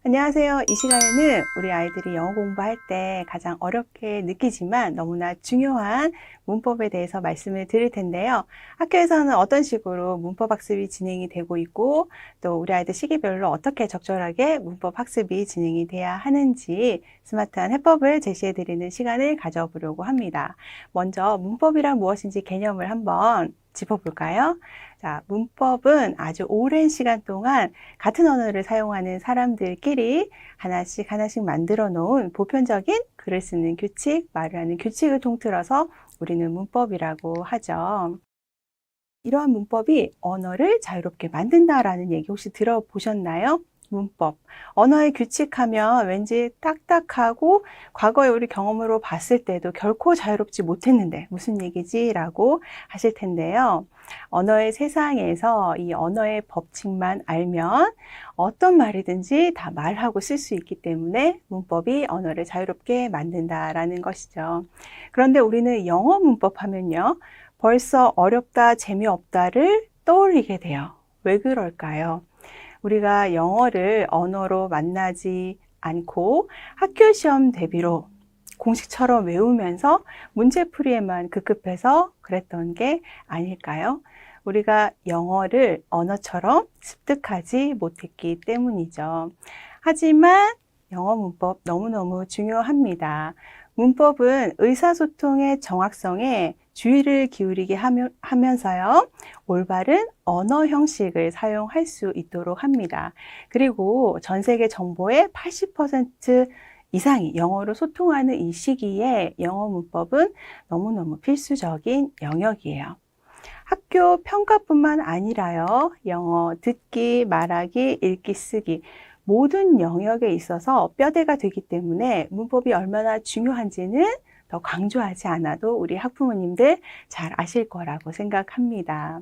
안녕하세요. 이 시간에는 우리 아이들이 영어 공부할 때 가장 어렵게 느끼지만 너무나 중요한 문법에 대해서 말씀을 드릴 텐데요. 학교에서는 어떤 식으로 문법 학습이 진행이 되고 있고 또 우리 아이들 시기별로 어떻게 적절하게 문법 학습이 진행이 돼야 하는지 스마트한 해법을 제시해 드리는 시간을 가져보려고 합니다. 먼저 문법이란 무엇인지 개념을 한번 짚어볼까요? 자, 문법은 아주 오랜 시간 동안 같은 언어를 사용하는 사람들끼리 하나씩 만들어 놓은 보편적인 글을 쓰는 규칙, 말을 하는 규칙을 통틀어서 우리는 문법이라고 하죠. 이러한 문법이 언어를 자유롭게 만든다라는 얘기 혹시 들어보셨나요? 문법. 언어의 규칙하면 왠지 딱딱하고 과거에 우리 경험으로 봤을 때도 결코 자유롭지 못했는데 무슨 얘기지? 라고 하실 텐데요. 언어의 세상에서 이 언어의 법칙만 알면 어떤 말이든지 다 말하고 쓸 수 있기 때문에 문법이 언어를 자유롭게 만든다라는 것이죠. 그런데 우리는 영어 문법 하면요. 벌써 어렵다, 재미없다를 떠올리게 돼요. 왜 그럴까요? 우리가 영어를 언어로 만나지 않고 학교 시험 대비로 공식처럼 외우면서 문제풀이에만 급급해서 그랬던 게 아닐까요? 우리가 영어를 언어처럼 습득하지 못했기 때문이죠. 하지만 영어 문법 너무너무 중요합니다. 문법은 의사소통의 정확성에 주의를 기울이게 하면서요. 올바른 언어 형식을 사용할 수 있도록 합니다. 그리고 전 세계 정보의 80% 이상이 영어로 소통하는 이 시기에 영어 문법은 너무너무 필수적인 영역이에요. 학교 평가뿐만 아니라요. 영어 듣기, 말하기, 읽기, 쓰기 모든 영역에 있어서 뼈대가 되기 때문에 문법이 얼마나 중요한지는 더 강조하지 않아도 우리 학부모님들 잘 아실 거라고 생각합니다.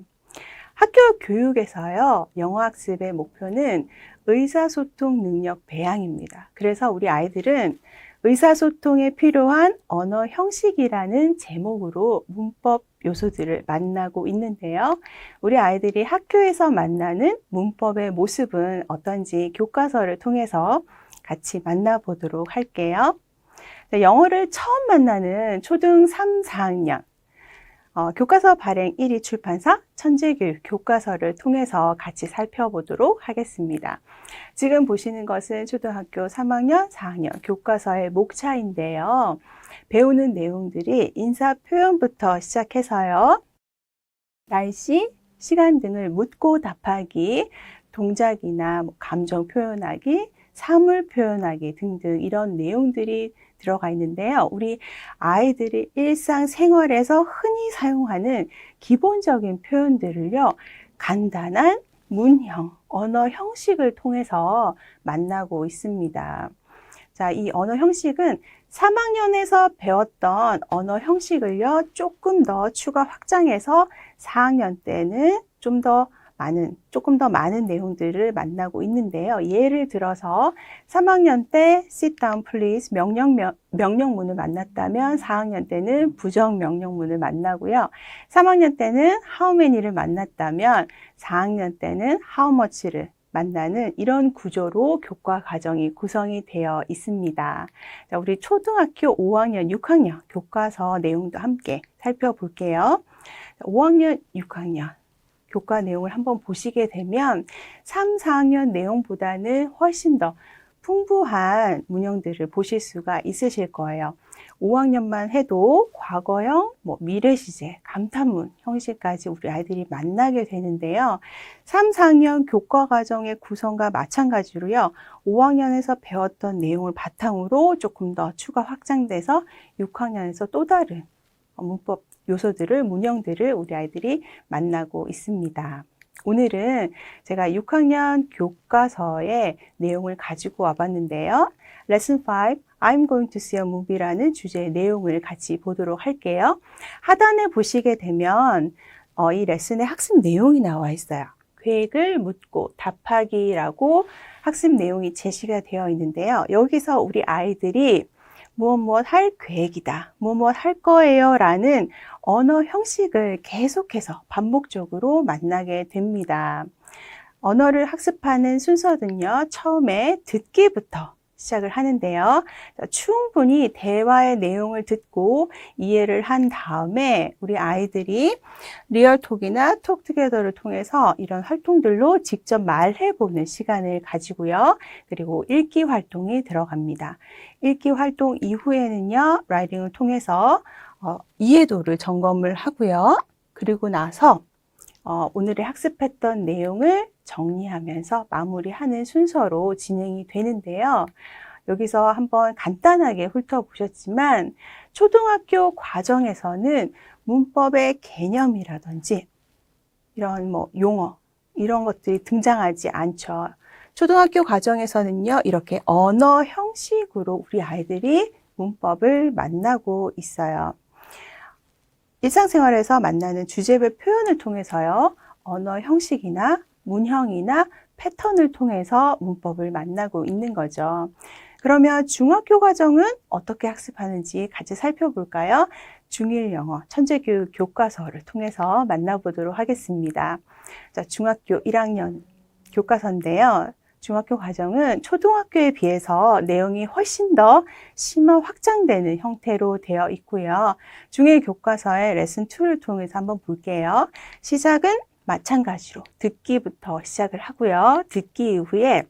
학교 교육에서요, 영어 학습의 목표는 의사소통 능력 배양입니다. 그래서 우리 아이들은 의사소통에 필요한 언어 형식이라는 제목으로 문법 요소들을 만나고 있는데요. 우리 아이들이 학교에서 만나는 문법의 모습은 어떤지 교과서를 통해서 같이 만나보도록 할게요. 영어를 처음 만나는 초등 3, 4학년 교과서 발행 1위 출판사 천재교육 교과서를 통해서 같이 살펴보도록 하겠습니다. 지금 보시는 것은 초등학교 3학년, 4학년 교과서의 목차인데요. 배우는 내용들이 인사 표현부터 시작해서요. 날씨, 시간 등을 묻고 답하기, 동작이나 감정 표현하기, 사물 표현하기 등등 이런 내용들이 들어가 있는데요. 우리 아이들이 일상생활에서 흔히 사용하는 기본적인 표현들을요. 간단한 문형, 언어 형식을 통해서 만나고 있습니다. 자, 이 언어 형식은 3학년에서 배웠던 언어 형식을요. 조금 더 추가 확장해서 4학년 때는 조금 더 많은 내용들을 만나고 있는데요. 예를 들어서 3학년 때 sit down please 명령문을 만났다면 4학년 때는 부정 명령문을 만나고요. 3학년 때는 how many를 만났다면 4학년 때는 how much를 만나는 이런 구조로 교과 과정이 구성이 되어 있습니다. 자, 우리 초등학교 5학년, 6학년 교과서 내용도 함께 살펴볼게요. 5학년, 6학년 교과 내용을 한번 보시게 되면 3, 4학년 내용보다는 훨씬 더 풍부한 문형들을 보실 수가 있으실 거예요. 5학년만 해도 과거형, 미래 시제, 감탄문 형식까지 우리 아이들이 만나게 되는데요. 3, 4학년 교과 과정의 구성과 마찬가지로요. 5학년에서 배웠던 내용을 바탕으로 조금 더 추가 확장돼서 6학년에서 또 다른 문법 요소들을, 문형들을 우리 아이들이 만나고 있습니다. 오늘은 제가 6학년 교과서의 내용을 가지고 와봤는데요. Lesson 5, I'm going to see a movie라는 주제의 내용을 같이 보도록 할게요. 하단에 보시게 되면 이 레슨의 학습 내용이 나와 있어요. 계획을 묻고 답하기라고 학습 내용이 제시가 되어 있는데요. 여기서 우리 아이들이 무엇 할 계획이다, 무엇 할 거예요 라는 언어 형식을 계속해서 반복적으로 만나게 됩니다. 언어를 학습하는 순서는요, 처음에 듣기부터 시작을 하는데요. 충분히 대화의 내용을 듣고 이해를 한 다음에 우리 아이들이 리얼톡이나 톡투게더를 통해서 이런 활동들로 직접 말해보는 시간을 가지고요. 그리고 읽기 활동이 들어갑니다. 읽기 활동 이후에는요, 라이딩을 통해서 이해도를 점검을 하고요. 그리고 나서 오늘의 학습했던 내용을 정리하면서 마무리하는 순서로 진행이 되는데요. 여기서 한번 간단하게 훑어보셨지만 초등학교 과정에서는 문법의 개념이라든지 이런 용어 이런 것들이 등장하지 않죠. 초등학교 과정에서는요, 이렇게 언어 형식으로 우리 아이들이 문법을 만나고 있어요. 일상생활에서 만나는 주제별 표현을 통해서요, 언어 형식이나 문형이나 패턴을 통해서 문법을 만나고 있는 거죠. 그러면 중학교 과정은 어떻게 학습하는지 같이 살펴볼까요? 중1 영어 천재교육 교과서를 통해서 만나보도록 하겠습니다. 자, 중학교 1학년 교과서인데요. 중학교 과정은 초등학교에 비해서 내용이 훨씬 더 심화 확장되는 형태로 되어 있고요. 중1 교과서의 레슨 2를 통해서 한번 볼게요. 시작은 마찬가지로 듣기부터 시작을 하고요. 듣기 이후에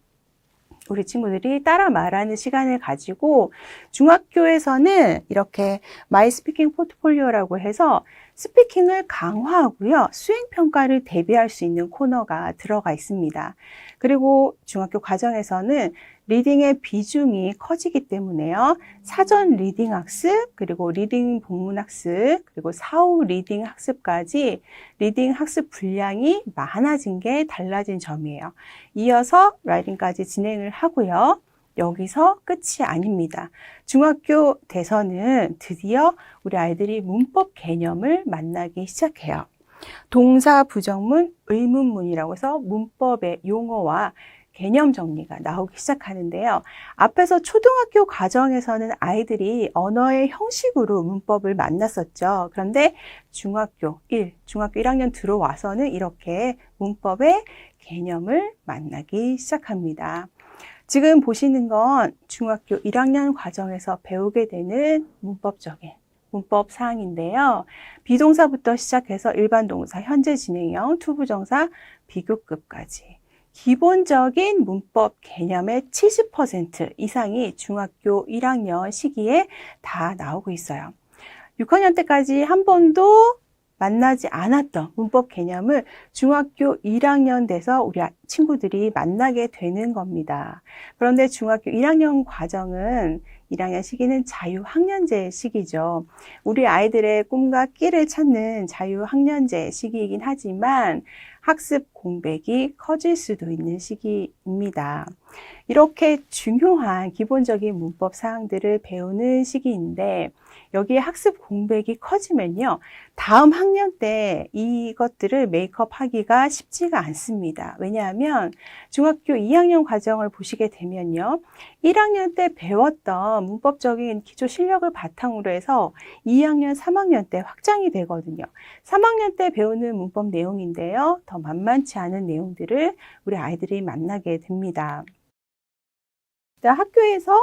우리 친구들이 따라 말하는 시간을 가지고 중학교에서는 이렇게 마이 스피킹 포트폴리오라고 해서 스피킹을 강화하고요. 수행평가를 대비할 수 있는 코너가 들어가 있습니다. 그리고 중학교 과정에서는 리딩의 비중이 커지기 때문에요. 사전 리딩 학습, 그리고 리딩 본문 학습, 그리고 사후 리딩 학습까지 리딩 학습 분량이 많아진 게 달라진 점이에요. 이어서 라이딩까지 진행을 하고요. 여기서 끝이 아닙니다. 중학교 돼서는 드디어 우리 아이들이 문법 개념을 만나기 시작해요. 동사, 부정문, 의문문이라고 해서 문법의 용어와 개념 정리가 나오기 시작하는데요. 앞에서 초등학교 과정에서는 아이들이 언어의 형식으로 문법을 만났었죠. 그런데 중학교 1학년 들어와서는 이렇게 문법의 개념을 만나기 시작합니다. 지금 보시는 건 중학교 1학년 과정에서 배우게 되는 문법적인 문법 사항인데요. 비동사부터 시작해서 일반 동사, 현재 진행형, 투부정사, 비교급까지 기본적인 문법 개념의 70% 이상이 중학교 1학년 시기에 다 나오고 있어요. 6학년 때까지 한 번도 만나지 않았던 문법 개념을 중학교 1학년 돼서 우리 친구들이 만나게 되는 겁니다. 그런데 중학교 1학년 과정은 1학년 시기는 자유학년제 시기죠. 우리 아이들의 꿈과 끼를 찾는 자유학년제 시기이긴 하지만 학습 공백이 커질 수도 있는 시기입니다. 이렇게 중요한 기본적인 문법 사항들을 배우는 시기인데 여기에 학습 공백이 커지면요. 다음 학년 때 이것들을 메이크업하기가 쉽지가 않습니다. 왜냐하면 중학교 2학년 과정을 보시게 되면요. 1학년 때 배웠던 문법적인 기초 실력을 바탕으로 해서 2학년, 3학년 때 확장이 되거든요. 3학년 때 배우는 문법 내용인데요. 더 만만치 않은 내용들을 우리 아이들이 만나게 됩니다. 학교에서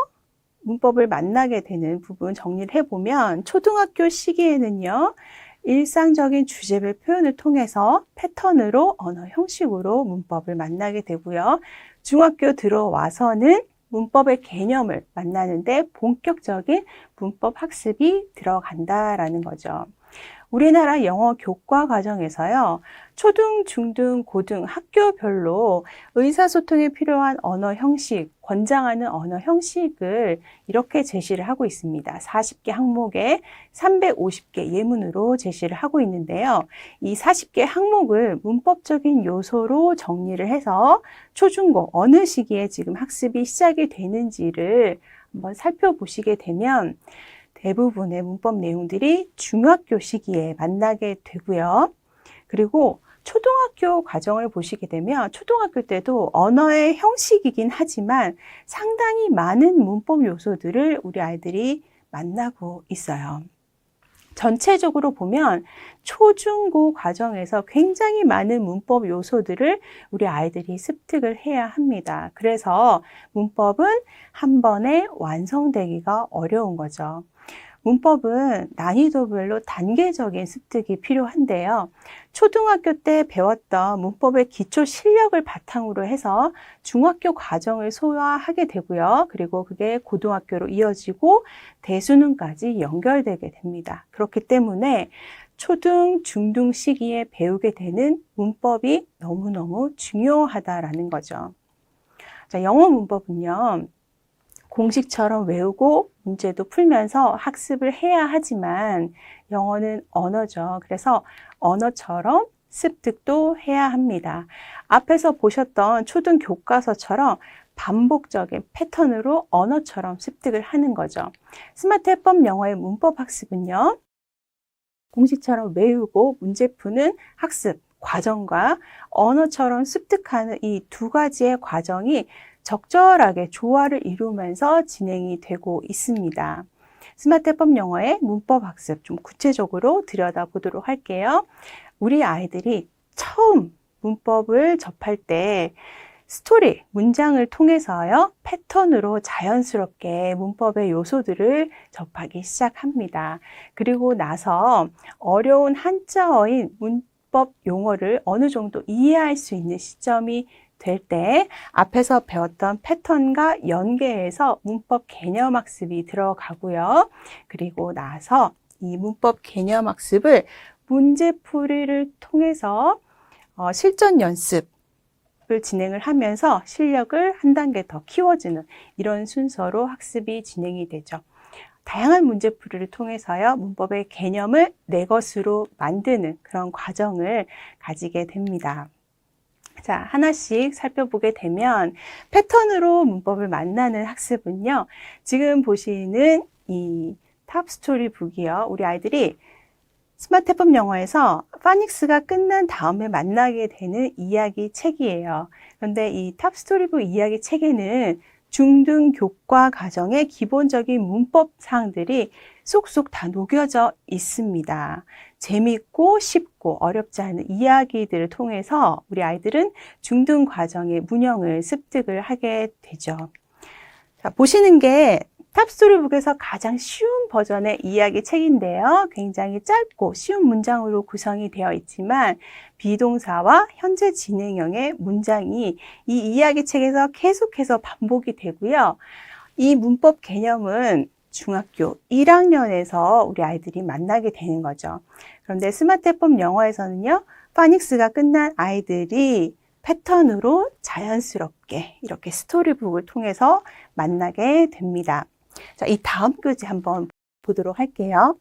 문법을 만나게 되는 부분 정리를 해보면 초등학교 시기에는요. 일상적인 주제별 표현을 통해서 패턴으로 언어 형식으로 문법을 만나게 되고요. 중학교 들어와서는 문법의 개념을 만나는데 본격적인 문법 학습이 들어간다라는 거죠. 우리나라 영어 교과 과정에서요. 초등, 중등, 고등 학교별로 의사소통에 필요한 언어 형식, 권장하는 언어 형식을 이렇게 제시를 하고 있습니다. 40개 항목에 350개 예문으로 제시를 하고 있는데요. 이 40개 항목을 문법적인 요소로 정리를 해서 초중고 어느 시기에 지금 학습이 시작이 되는지를 한번 살펴보시게 되면 대부분의 문법 내용들이 중학교 시기에 만나게 되고요. 그리고 초등학교 과정을 보시게 되면 초등학교 때도 언어의 형식이긴 하지만 상당히 많은 문법 요소들을 우리 아이들이 만나고 있어요. 전체적으로 보면 초중고 과정에서 굉장히 많은 문법 요소들을 우리 아이들이 습득을 해야 합니다. 그래서 문법은 한 번에 완성되기가 어려운 거죠. 문법은 난이도별로 단계적인 습득이 필요한데요. 초등학교 때 배웠던 문법의 기초 실력을 바탕으로 해서 중학교 과정을 소화하게 되고요. 그리고 그게 고등학교로 이어지고 대수능까지 연결되게 됩니다. 그렇기 때문에 초등, 중등 시기에 배우게 되는 문법이 너무너무 중요하다라는 거죠. 자, 영어 문법은요. 공식처럼 외우고 문제도 풀면서 학습을 해야 하지만 영어는 언어죠. 그래서 언어처럼 습득도 해야 합니다. 앞에서 보셨던 초등 교과서처럼 반복적인 패턴으로 언어처럼 습득을 하는 거죠. 스마트 해법 영어의 문법 학습은요. 공식처럼 외우고 문제 푸는 학습 과정과 언어처럼 습득하는 이 두 가지의 과정이 적절하게 조화를 이루면서 진행이 되고 있습니다. 스마트 해법 영어의 문법 학습 좀 구체적으로 들여다보도록 할게요. 우리 아이들이 처음 문법을 접할 때 스토리, 문장을 통해서요, 패턴으로 자연스럽게 문법의 요소들을 접하기 시작합니다. 그리고 나서 어려운 한자어인 문법 용어를 어느 정도 이해할 수 있는 시점이 될 때 앞에서 배웠던 패턴과 연계해서 문법 개념 학습이 들어가고요. 그리고 나서 이 문법 개념 학습을 문제풀이를 통해서 실전 연습을 진행을 하면서 실력을 한 단계 더 키워주는 이런 순서로 학습이 진행이 되죠. 다양한 문제풀이를 통해서요, 문법의 개념을 내 것으로 만드는 그런 과정을 가지게 됩니다. 자, 하나씩 살펴보게 되면 패턴으로 문법을 만나는 학습은요. 지금 보시는 이 탑스토리북이요. 우리 아이들이 스마트 해법 영어에서 파닉스가 끝난 다음에 만나게 되는 이야기 책이에요. 그런데 이 탑스토리북 이야기 책에는 중등 교과 과정의 기본적인 문법 사항들이 쏙쏙 다 녹여져 있습니다. 재밌고 쉽고 어렵지 않은 이야기들을 통해서 우리 아이들은 중등 과정의 문형을 습득을 하게 되죠. 자, 보시는 게 탑스토리북에서 가장 쉬운 버전의 이야기 책인데요. 굉장히 짧고 쉬운 문장으로 구성이 되어 있지만 비동사와 현재 진행형의 문장이 이 이야기 책에서 계속해서 반복이 되고요. 이 문법 개념은 중학교 1학년에서 우리 아이들이 만나게 되는 거죠. 그런데 스마트 해법 영어에서는요. 파닉스가 끝난 아이들이 패턴으로 자연스럽게 이렇게 스토리북을 통해서 만나게 됩니다. 자, 이 다음 교재 한번 보도록 할게요.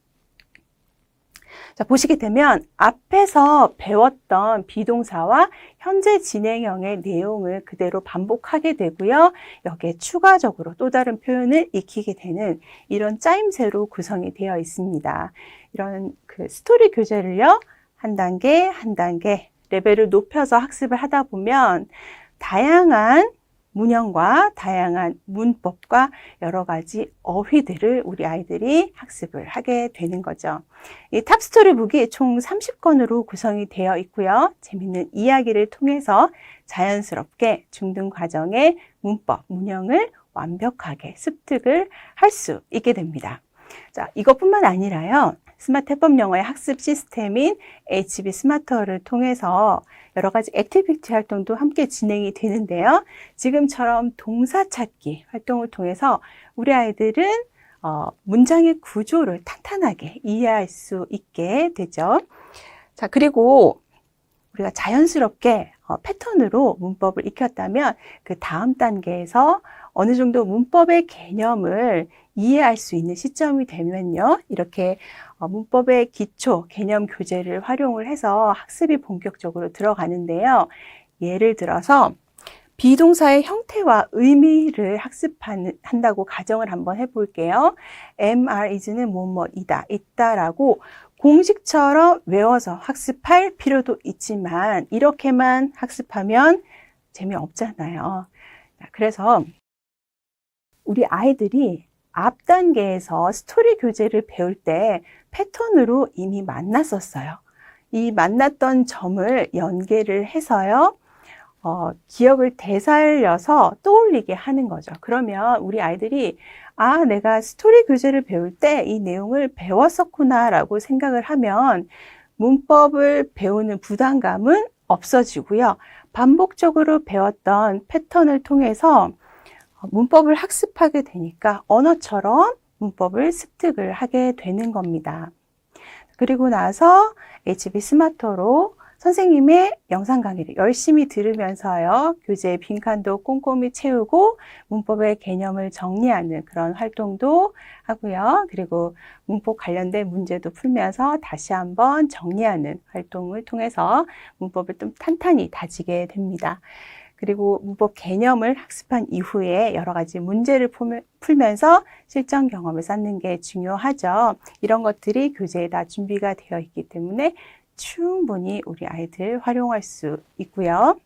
자, 보시게 되면 앞에서 배웠던 비동사와 현재 진행형의 내용을 그대로 반복하게 되고요. 여기에 추가적으로 또 다른 표현을 익히게 되는 이런 짜임새로 구성이 되어 있습니다. 이런 그 스토리 교재를요. 한 단계 한 단계 레벨을 높여서 학습을 하다 보면 다양한 문형과 다양한 문법과 여러 가지 어휘들을 우리 아이들이 학습을 하게 되는 거죠. 이 탑스토리북이 총 30권으로 구성이 되어 있고요. 재밌는 이야기를 통해서 자연스럽게 중등 과정의 문법, 문형을 완벽하게 습득을 할 수 있게 됩니다. 자, 이것뿐만 아니라요. 스마트 해법 영어의 학습 시스템인 HB 스마트어를 통해서 여러 가지 액티비티 활동도 함께 진행이 되는데요. 지금처럼 동사 찾기 활동을 통해서 우리 아이들은 문장의 구조를 탄탄하게 이해할 수 있게 되죠. 자, 그리고 우리가 자연스럽게 패턴으로 문법을 익혔다면 그 다음 단계에서 어느 정도 문법의 개념을 이해할 수 있는 시점이 되면요. 이렇게 문법의 기초 개념 교재를 활용을 해서 학습이 본격적으로 들어가는데요. 예를 들어서 비동사의 형태와 의미를 학습한다고 가정을 한번 해볼게요. am, are, is는 뭐뭐이다, 있다라고 공식처럼 외워서 학습할 필요도 있지만 이렇게만 학습하면 재미없잖아요. 그래서 우리 아이들이 앞 단계에서 스토리 교재를 배울 때 패턴으로 이미 만났었어요. 이 만났던 점을 연계를 해서요, 기억을 되살려서 떠올리게 하는 거죠. 그러면 우리 아이들이 내가 스토리 교재를 배울 때 이 내용을 배웠었구나 라고 생각을 하면 문법을 배우는 부담감은 없어지고요. 반복적으로 배웠던 패턴을 통해서 문법을 학습하게 되니까 언어처럼 문법을 습득을 하게 되는 겁니다. 그리고 나서 HB 스마터로 선생님의 영상 강의를 열심히 들으면서요, 교재의 빈칸도 꼼꼼히 채우고 문법의 개념을 정리하는 그런 활동도 하고요. 그리고 문법 관련된 문제도 풀면서 다시 한번 정리하는 활동을 통해서 문법을 좀 탄탄히 다지게 됩니다. 그리고 문법 개념을 학습한 이후에 여러 가지 문제를 풀면서 실전 경험을 쌓는 게 중요하죠. 이런 것들이 교재에 다 준비가 되어 있기 때문에 충분히 우리 아이들 활용할 수 있고요.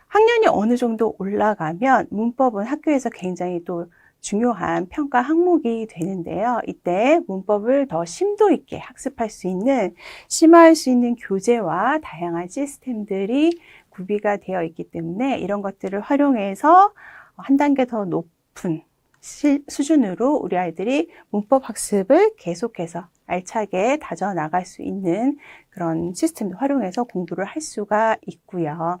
학년이 어느 정도 올라가면 문법은 학교에서 굉장히 또 중요한 평가 항목이 되는데요. 이때 문법을 더 심도 있게 학습할 수 있는, 심화할 수 있는 교재와 다양한 시스템들이 구비가 되어 있기 때문에 이런 것들을 활용해서 한 단계 더 높은 수준으로 우리 아이들이 문법 학습을 계속해서 알차게 다져나갈 수 있는 그런 시스템을 활용해서 공부를 할 수가 있고요.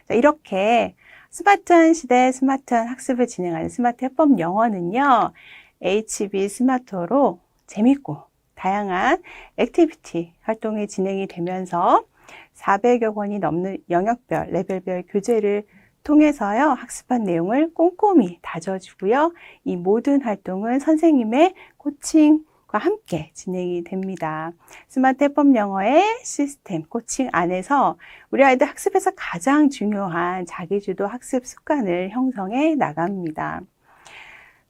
자, 이렇게 스마트한 시대 스마트한 학습을 진행하는 스마트 해법 영어는요, HB 스마터로 재밌고 다양한 액티비티 활동이 진행이 되면서 400여 권이 넘는 영역별, 레벨별 교재를 통해서요, 학습한 내용을 꼼꼼히 다져주고요. 이 모든 활동은 선생님의 코칭과 함께 진행이 됩니다. 스마트 해법 영어의 시스템 코칭 안에서 우리 아이들 학습에서 가장 중요한 자기주도 학습 습관을 형성해 나갑니다.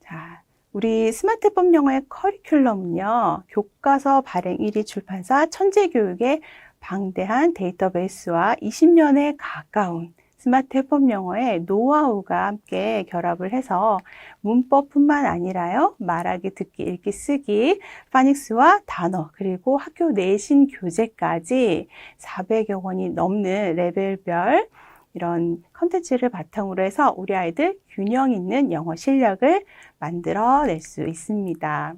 자, 우리 스마트 해법 영어의 커리큘럼은요, 교과서 발행 1위 출판사 천재교육의 방대한 데이터베이스와 20년에 가까운 스마트 해법 영어의 노하우가 함께 결합을 해서 문법뿐만 아니라요, 말하기, 듣기, 읽기, 쓰기, 파닉스와 단어, 그리고 학교 내신 교재까지 400여 권이 넘는 레벨별 이런 컨텐츠를 바탕으로 해서 우리 아이들 균형 있는 영어 실력을 만들어낼 수 있습니다.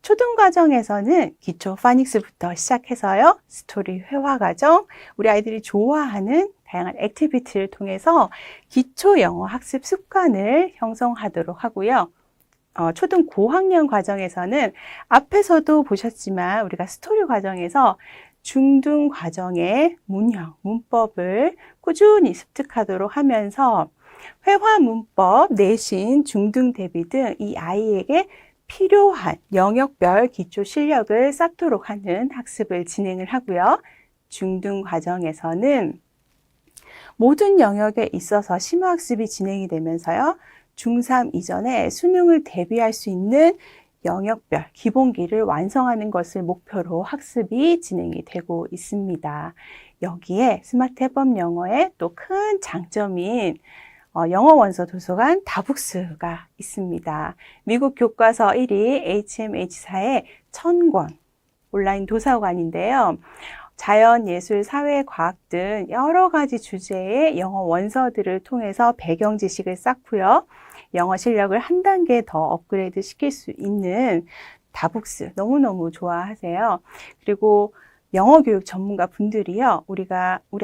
초등과정에서는 기초 파닉스부터 시작해서요, 스토리 회화 과정, 우리 아이들이 좋아하는 다양한 액티비티를 통해서 기초 영어 학습 습관을 형성하도록 하고요. 초등 고학년 과정에서는 앞에서도 보셨지만 우리가 스토리 과정에서 중등 과정의 문형, 문법을 꾸준히 습득하도록 하면서 회화 문법, 내신, 중등 대비 등 이 아이에게 필요한 영역별 기초 실력을 쌓도록 하는 학습을 진행을 하고요. 중등 과정에서는 모든 영역에 있어서 심화학습이 진행이 되면서요, 중3 이전에 수능을 대비할 수 있는 영역별 기본기를 완성하는 것을 목표로 학습이 진행이 되고 있습니다. 여기에 스마트 해법 영어의 또 큰 장점인 영어 원서 도서관 다북스가 있습니다. 미국 교과서 1위 HMH사의 1000권 온라인 도서관인데요. 자연, 예술, 사회, 과학 등 여러 가지 주제의 영어 원서들을 통해서 배경 지식을 쌓고요. 영어 실력을 한 단계 더 업그레이드 시킬 수 있는 다북스 너무너무 좋아하세요. 그리고 영어 교육 전문가 분들이요, 우리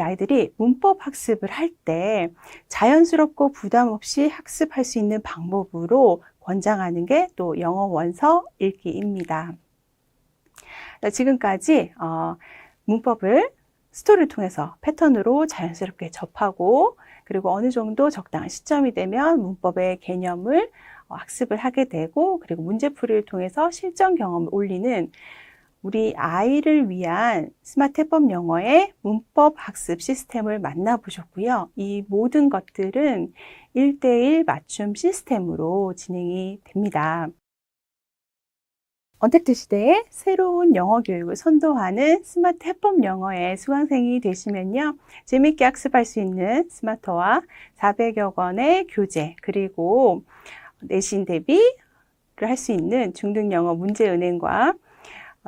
아이들이 문법 학습을 할 때 자연스럽고 부담 없이 학습할 수 있는 방법으로 권장하는 게 또 영어 원서 읽기입니다. 지금까지 문법을 스토리를 통해서 패턴으로 자연스럽게 접하고, 그리고 어느 정도 적당한 시점이 되면 문법의 개념을 학습을 하게 되고, 그리고 문제풀이를 통해서 실전 경험을 올리는 우리 아이를 위한 스마트 해법 영어의 문법 학습 시스템을 만나보셨고요. 이 모든 것들은 1:1 맞춤 시스템으로 진행이 됩니다. 언택트 시대의 새로운 영어 교육을 선도하는 스마트 해법 영어의 수강생이 되시면요, 재미있게 학습할 수 있는 스마터와 400여 권의 교재, 그리고 내신 대비를 할 수 있는 중등영어 문제은행과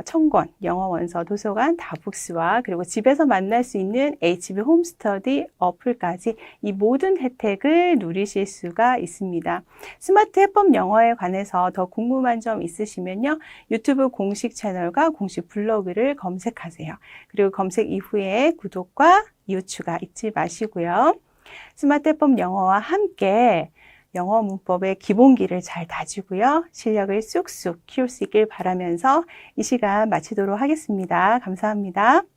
청권, 영어 원서 도서관 다북스와 그리고 집에서 만날 수 있는 HB 홈스터디 어플까지 이 모든 혜택을 누리실 수가 있습니다. 스마트 해법 영어에 관해서 더 궁금한 점 있으시면요. 유튜브 공식 채널과 공식 블로그를 검색하세요. 그리고 검색 이후에 구독과 이웃 추가 잊지 마시고요. 스마트 해법 영어와 함께 영어 문법의 기본기를 잘 다지고요. 실력을 쑥쑥 키울 수 있길 바라면서 이 시간 마치도록 하겠습니다. 감사합니다.